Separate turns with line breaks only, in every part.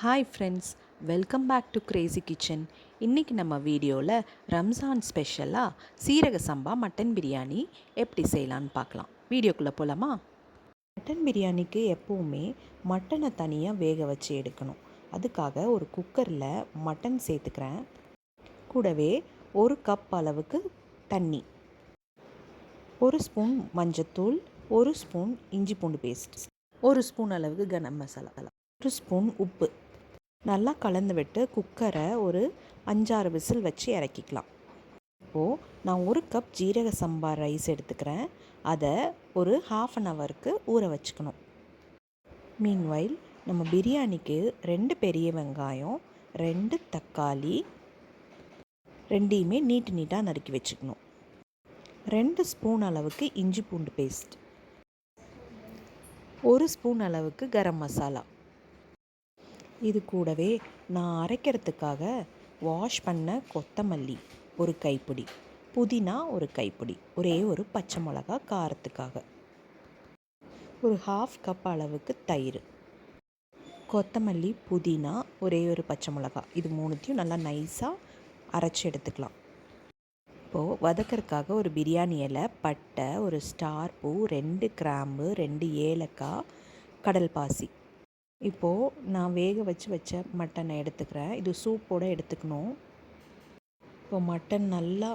Hi friends, welcome back to crazy kitchen. இன்றைக்கி நம்ம வீடியோவில் ரம்ஜான் ஸ்பெஷலாக சீரக சம்பா மட்டன் பிரியாணி எப்படி செய்யலான்னு பார்க்கலாம். வீடியோக்குள்ளே போகலாமா? மட்டன் பிரியாணிக்கு எப்போவுமே மட்டனை தனியாக வேக வச்சு எடுக்கணும். அதுக்காக ஒரு குக்கரில் மட்டன் சேர்த்துக்கிறேன். கூடவே 1 கப் அளவுக்கு தண்ணி, 1 ஸ்பூன் மஞ்சத்தூள், 1 ஸ்பூன் இஞ்சி பூண்டு பேஸ்ட், 1 ஸ்பூன் அளவுக்கு கரம் மசாலா, 1 ஸ்பூன் உப்பு நல்லா கலந்து விட்டு குக்கரை ஒரு 5-6 விசில் வச்சு இறக்கிக்கலாம். இப்போது நான் 1 கப் ஜீரக சம்பா ரைஸ் எடுத்துக்கிறேன். அதை ஒரு 1/2 ஹவருக்கு ஊற வச்சுக்கணும். மீன்வைல் நம்ம பிரியாணிக்கு 2 பெரிய வெங்காயம், 2 தக்காளி, 2யுமே நீட்டாக நறுக்கி வச்சுக்கணும். 2 ஸ்பூன் அளவுக்கு இஞ்சி பூண்டு பேஸ்ட், 1 ஸ்பூன் அளவுக்கு கரம் மசாலா. இது கூடவே நான் அரைக்கிறதுக்காக வாஷ் பண்ண கொத்தமல்லி 1 கைப்பிடி, புதினா 1 கைப்பிடி, ஒரே ஒரு பச்சை மிளகா காரத்துக்காக, ஒரு 1/2 கப் அளவுக்கு தயிர், கொத்தமல்லி, புதினா, ஒரே ஒரு பச்சை மிளகா, இது 3த்தையும் நல்லா நைஸாக அரைச்சி எடுத்துக்கலாம். இப்போது வதக்கிறதுக்காக ஒரு பிரியாணி இலை, பட்டை, ஒரு ஸ்டார் பூ, 2 கிராம்பு, 2 ஏலக்காய், கடல் பாசி. இப்போது நான் வேக வச்ச மட்டனை எடுத்துக்கிறேன். இது சூப்போடு எடுத்துக்கணும். இப்போது மட்டன் நல்லா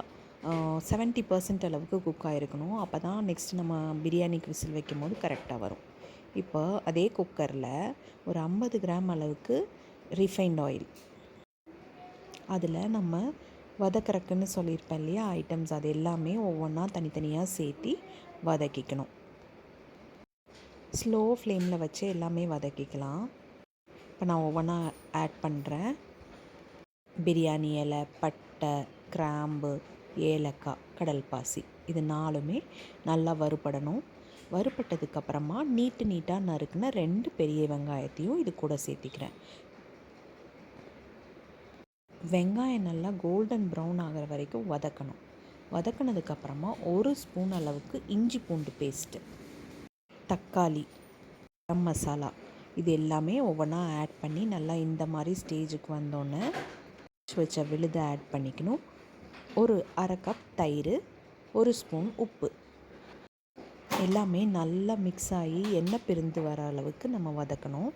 70% அளவுக்கு குக் ஆகிருக்கணும். அப்போ தான் நெக்ஸ்ட் நம்ம பிரியாணிக்கு விசில் வைக்கும் போது கரெக்டாக வரும். இப்போ அதே குக்கரில் ஒரு 50 கிராம் அளவுக்கு ரிஃபைண்ட் ஆயில், அதில் நம்ம வதக்கிறக்குன்னு சொல்லியிருப்பேன் இல்லையா ஐட்டம்ஸ், அது எல்லாமே ஒவ்வொன்றா தனித்தனியாக சேர்த்து வதக்கிக்கணும். ஸ்லோ ஃப்ளேமில் வச்சு எல்லாமே வதக்கிக்கலாம். இப்போ நான் ஒவ்வொன்றா ஆட் பண்ணுறேன். பிரியாணி இலை, பட்டை, கிராம்பு, ஏலக்காய், கடல் பாசி, இது 4மே நல்லா வறுபடணும். வறுபட்டதுக்கப்புறமா நீட்டாக நறுக்குன 2 பெரிய வெங்காயத்தையும் இது கூட சேர்த்திக்கிறேன். வெங்காயம் நல்லா கோல்டன் ப்ரௌன் ஆகிற வரைக்கும் வதக்கணும். வதக்கினதுக்கப்புறமா 1 ஸ்பூன் அளவுக்கு இஞ்சி பூண்டு பேஸ்ட்டு, தக்காளி, கரம் மசாலா, இது எல்லாமே ஒவ்வொன்றா ஆட் பண்ணி நல்லா இந்த மாதிரி ஸ்டேஜுக்கு வந்தோன்னே வச்ச விழுதை ஆட் பண்ணிக்கணும். ஒரு 1/2 கப் தயிர், 1 ஸ்பூன் உப்பு, எல்லாமே நல்லா மிக்ஸ் ஆகி எண்ணெய் பிரிந்து வர அளவுக்கு நம்ம வதக்கணும்.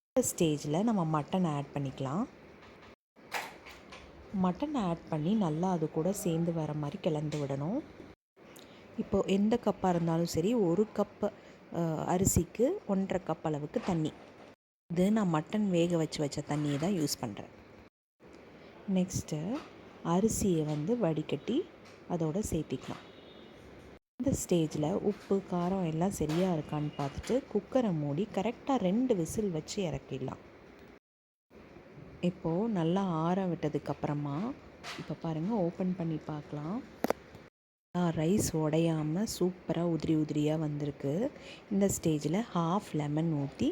இந்த ஸ்டேஜில் நம்ம மட்டன் ஆட் பண்ணிக்கலாம். மட்டன் ஆட் பண்ணி நல்லா அது கூட சேர்ந்து வர மாதிரி கிளந்து விடணும். இப்போது எந்த கப்பாக இருந்தாலும் சரி, 1 கப்பு அரிசிக்கு 1/2 கப் அளவுக்கு தண்ணி. இது நான் மட்டன் வேக வச்ச தண்ணியை தான் யூஸ் பண்ணுறேன். நெக்ஸ்ட்டு அரிசியை வடிகட்டி அதோடு சேர்த்திக்கலாம். இந்த ஸ்டேஜில் உப்பு, காரம் எல்லாம் சரியாக இருக்கான்னு பார்த்துட்டு குக்கரை மூடி கரெக்டாக 2 விசில் வச்சு இறக்கிடலாம். இப்போது நல்லா ஆற விட்டதுக்கப்புறமா இப்போ பாருங்கள், ஓப்பன் பண்ணி பார்க்கலாம். ரைஸ் உடையாமல் சூப்பராக உதிரியாக வந்திருக்கு. இந்த ஸ்டேஜில் 1/2 லெமன் ஊற்றி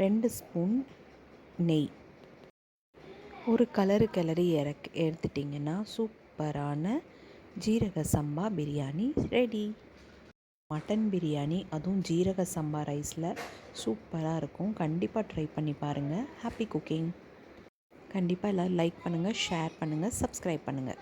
2 ஸ்பூன் நெய், ஒரு கிளறி எடுத்துட்டிங்கன்னா சூப்பரான ஜீரக சம்பா பிரியாணி ரெடி. மட்டன் பிரியாணி, அதுவும் ஜீரக சம்பா ரைஸில் சூப்பராக இருக்கும். கண்டிப்பாக ட்ரை பண்ணி பாருங்கள். Happy cooking. கண்டிப்பாக எல்லோரும் லைக் பண்ணுங்கள், ஷேர் பண்ணுங்கள், சப்ஸ்கிரைப் பண்ணுங்கள்.